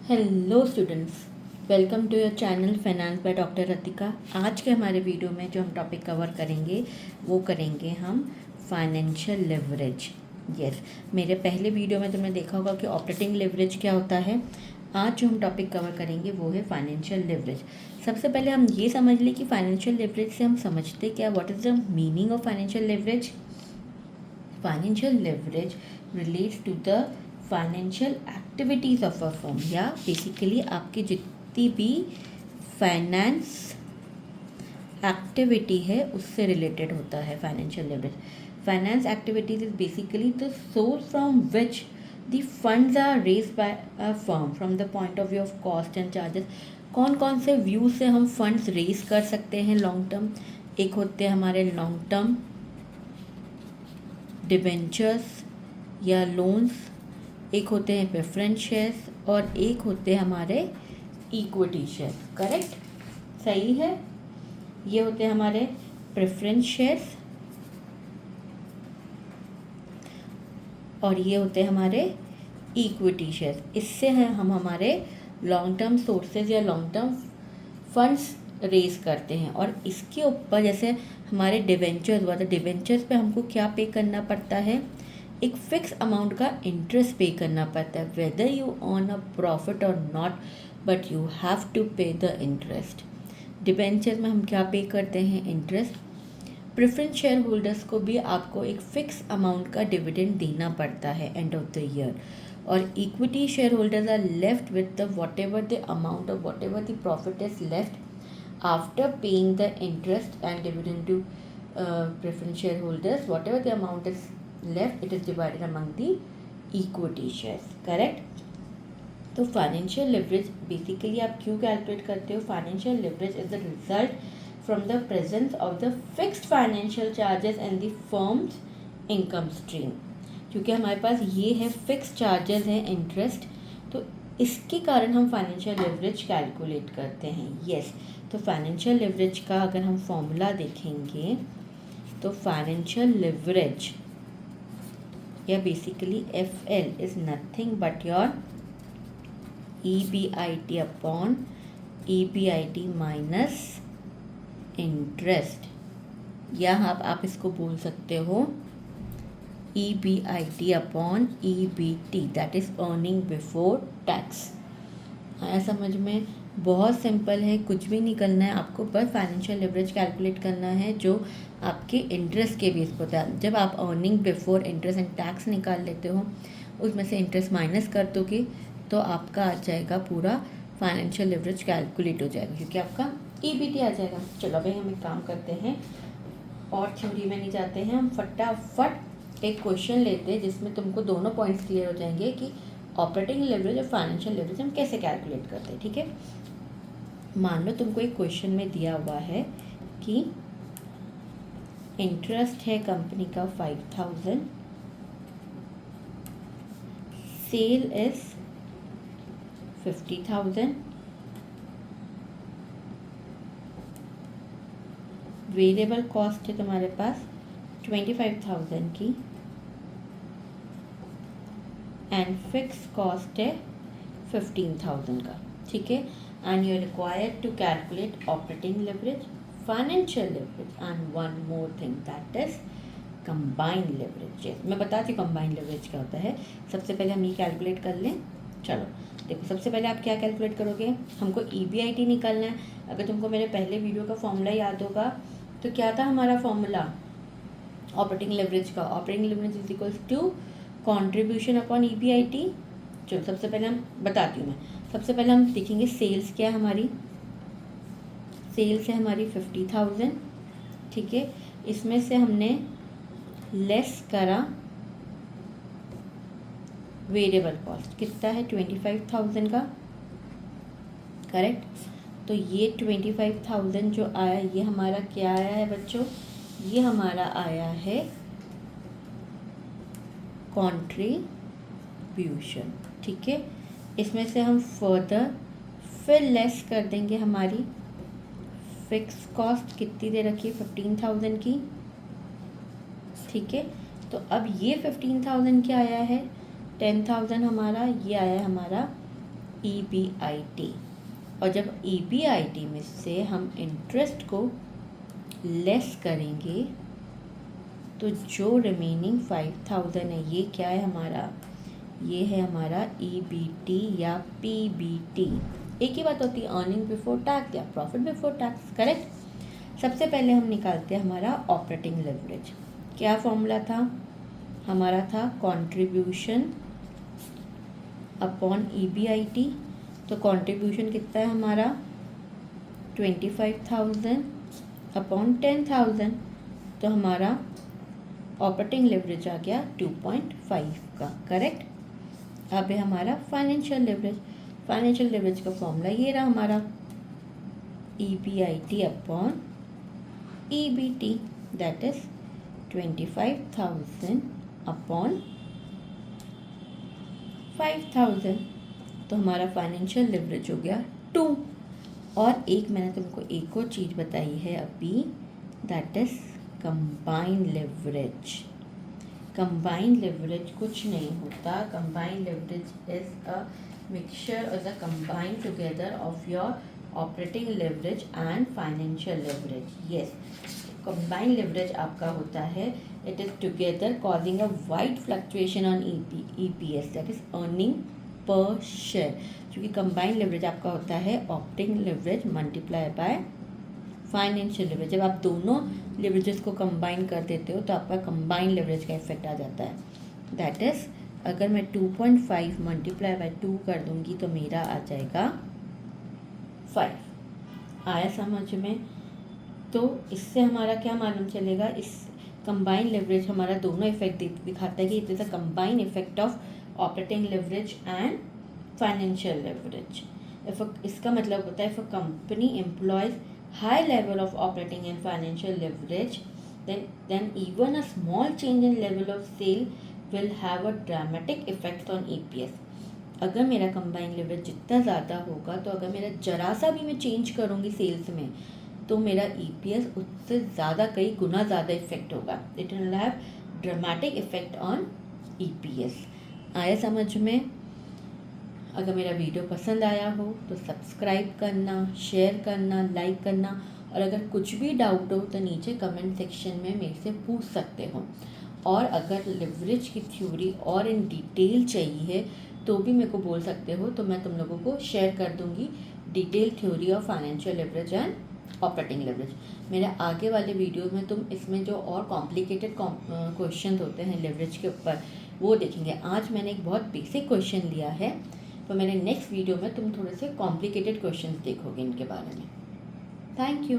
Hello students, welcome to your channel finance by doctor Ratika. आज के हमारे वीडियो में जो हम टॉपिक कवर करेंगे वो करेंगे हम फाइनेंशियल लेवरेज। यस, मेरे पहले वीडियो में तुमने देखा होगा कि ऑपरेटिंग लेवरेज क्या होता है। आज जो हम टॉपिक कवर करेंगे वो है फाइनेंशियल लेवरेज। सबसे पहले हम ये समझ लें कि फाइनेंशियल लेवरेज से हम समझते क्या, what is the meaning of financial leverage. Financial leverage relates to the financial activities of a firm, या बेसिकली आपकी जितनी भी फाइनेंस एक्टिविटी है उससे रिलेटेड होता है financial leverage. Finance activities is basically the source from which the funds are raised by a firm from the point of view of cost and charges. कौन कौन से व्यू से हम फंड्स रेज कर सकते हैं लॉन्ग टर्म। एक होते हैं हमारे लॉन्ग टर्म डिबेंचर्स या लोन्स, एक होते हैं प्रेफरेंस शेयर्स और एक होते हैं हमारे इक्विटी शेयर्स। करेक्ट, सही है। ये होते हैं हमारे प्रेफरेंस शेयर्स और ये होते हैं हमारे इक्विटी शेयर्स। इससे है हम हमारे लॉन्ग टर्म सोर्सेज या लॉन्ग टर्म फंड्स रेज करते हैं। और इसके ऊपर जैसे हमारे डिवेंचर्स हुआ, तो डिवेंचर्स पे हमको क्या पे करना पड़ता है, एक फिक्स अमाउंट का इंटरेस्ट पे करना पड़ता है। Whether you earn a profit और not, but you have to pay the interest. Debenture में हम क्या पे करते हैं, इंटरेस्ट। प्रेफरेंस शेयर होल्डर्स को भी आपको एक फिक्स अमाउंट का डिविडेंड देना पड़ता है एंड ऑफ द ईयर। और equity share holders are left with the whatever the amount of whatever the profit is left after paying the interest and dividend to preference shareholders. Whatever the amount is left, it is divided among the equity shares. Correct? तो financial leverage basically आप क्यों calculate करते हो। Financial leverage is the result from the presence of the fixed financial charges and the firms income stream. क्योंकि हमारे पास ये है fix charges है, इंटरेस्ट, तो इसके कारण हम फाइनेंशियल लेवरेज कैलकुलेट करते हैं। यस, तो फाइनेंशियल लेवरेज का अगर हम फॉर्मूला देखेंगे तो फाइनेंशियल लेवरेज या basically FL is nothing but your EBIT upon EBIT minus interest, या आप इसको बोल सकते हो EBIT upon EBT, that is earning before tax. आया समझ में? बहुत सिंपल है, कुछ भी नहीं करना है आपको, बस फाइनेंशियल लेवरेज कैलकुलेट करना है जो आपके इंटरेस्ट के बेस पर होता है। जब आप earning before interest and tax निकाल लेते हो, उसमें से इंटरेस्ट माइनस कर दोगे तो आपका आ जाएगा पूरा फाइनेंशियल लेवरेज कैलकुलेट हो जाएगा, क्योंकि आपका EBT आ जाएगा। चलो भाई, हम एक काम करते हैं और थ्योरी में नहीं जाते हैं, हम फटाफट एक क्वेश्चन लेते हैं जिसमें तुमको दोनों पॉइंट्स क्लियर हो जाएंगे कि ऑपरेटिंग लेवरेज और फाइनेंशियल लेवरेज हम कैसे कैलकुलेट करते हैं। ठीक है, मान लो तुमको एक क्वेश्चन में दिया हुआ है कि इंटरेस्ट है कंपनी का 5000, सेल इज 50,000, वेरिएबल कॉस्ट है तुम्हारे पास 25,000 की एंड फिक्स कॉस्ट है 15,000 का। ठीक है, and you are required to calculate operating leverage, financial leverage and one more thing, that is combined leverage. Yes, मैं बताती हूँ कंबाइंड लेवरेज क्या होता है। सबसे पहले हम ये कैलकुलेट कर लें। चलो देखो, सबसे पहले आप क्या कैलकुलेट करोगे, हमको EBIT निकालना है। अगर तुमको मेरे पहले वीडियो का फॉर्मूला याद होगा तो क्या था हमारा फॉर्मूला ऑपरेटिंग लेवरेज का, operating leverage is equals to contribution upon EBIT। चलो सबसे पहले हम बताती हूँ मैं, सबसे पहले हम देखेंगे सेल्स क्या है हमारी। सेल्स है हमारी 50,000। ठीक है, इसमें से हमने लेस करा वेरिएबल कॉस्ट, कितना है 25,000 का। करेक्ट, तो ये 25,000 जो आया ये हमारा क्या आया है बच्चों, ये हमारा आया है कॉन्ट्रीब्यूशन। ठीक है, इसमें से हम फर्दर फिर लेस कर देंगे हमारी फिक्स कॉस्ट, कितनी दे रखी है 15,000 की। ठीक है, तो अब ये 15,000 क्या आया है, 10,000 हमारा, ये आया है हमारा EBIT। और जब EBIT में से हम इंटरेस्ट को लेस करेंगे तो जो रिमेनिंग 5000 है, ये क्या है हमारा, ये है हमारा EBT या PBT। एक ही बात होती है, अर्निंग बिफोर टैक्स या प्रॉफिट बिफोर टैक्स, करेक्ट। सबसे पहले हम निकालते हैं हमारा ऑपरेटिंग लेवरेज। क्या फॉर्मूला था हमारा, था कंट्रीब्यूशन अपॉन EBIT। तो कंट्रीब्यूशन कितना है हमारा 25,000 अपॉन 10,000, तो हमारा ऑपरेटिंग लेवरेज आ गया 2.5 का, करेक्ट। अब है हमारा फाइनेंशियल लेवरेज। फाइनेंशियल लेवरेज का फॉर्मूला ये रहा हमारा, EBIT upon EBT, that is 25,000 upon 5,000। तो हमारा फाइनेंशियल लेवरेज हो गया 2। और एक मैंने तुमको एक और चीज़ बताई है अभी, that is combined leverage. Combined leverage कुछ नहीं होता, combined leverage is a mixture is a combined together of your operating leverage and financial leverage. Yes, combined leverage आपका होता है, it is together causing a wide fluctuation on EPS, that is earning per share. क्योंकि combined leverage आपका होता है operating leverage multiply by financial leverage. जब आप दोनों लेवरेजेस को कंबाइन कर देते हो तो आपका कंबाइंड लेवरेज का इफेक्ट आ जाता है। दैट इज अगर मैं 2.5 मल्टीप्लाई बाय 2 कर दूंगी तो मेरा आ जाएगा 5। आया समझ में? तो इससे हमारा क्या मालूम चलेगा, इस कंबाइंड लेवरेज हमारा दोनों इफेक्ट दिखाता है कि it is a combined effect of operating leverage and financial leverage. इसका मतलब होता है if a company employees high level of operating and financial leverage, then even a small change in level of sale will have a dramatic effect on EPS। अगर मेरा combined leverage जितना ज़्यादा होगा, तो अगर मेरा जरा सा भी मैं चेंज करूँगी सेल्स में, तो मेरा EPS उससे ज़्यादा, कई गुना ज़्यादा इफेक्ट होगा। It will have dramatic effect on EPS। आया समझ में? अगर मेरा वीडियो पसंद आया हो तो सब्सक्राइब करना, शेयर करना, लाइक करना, और अगर कुछ भी डाउट हो तो नीचे कमेंट सेक्शन में मेरे से पूछ सकते हो। और अगर लिवरेज की थ्योरी और इन डिटेल चाहिए तो भी मेरे को बोल सकते हो, तो मैं तुम लोगों को शेयर कर दूंगी detail theory of financial leverage and operating leverage. मेरे आगे वाले वीडियो में तुम इसमें जो और कॉम्प्लिकेटेड क्वेश्चन होते हैं लेवरेज के ऊपर, वो देखेंगे। आज मैंने एक बहुत बेसिक क्वेश्चन लिया है, तो मेरे नेक्स्ट वीडियो में तुम थोड़े से कॉम्प्लिकेटेड क्वेश्चंस देखोगे इनके बारे में। Thank you.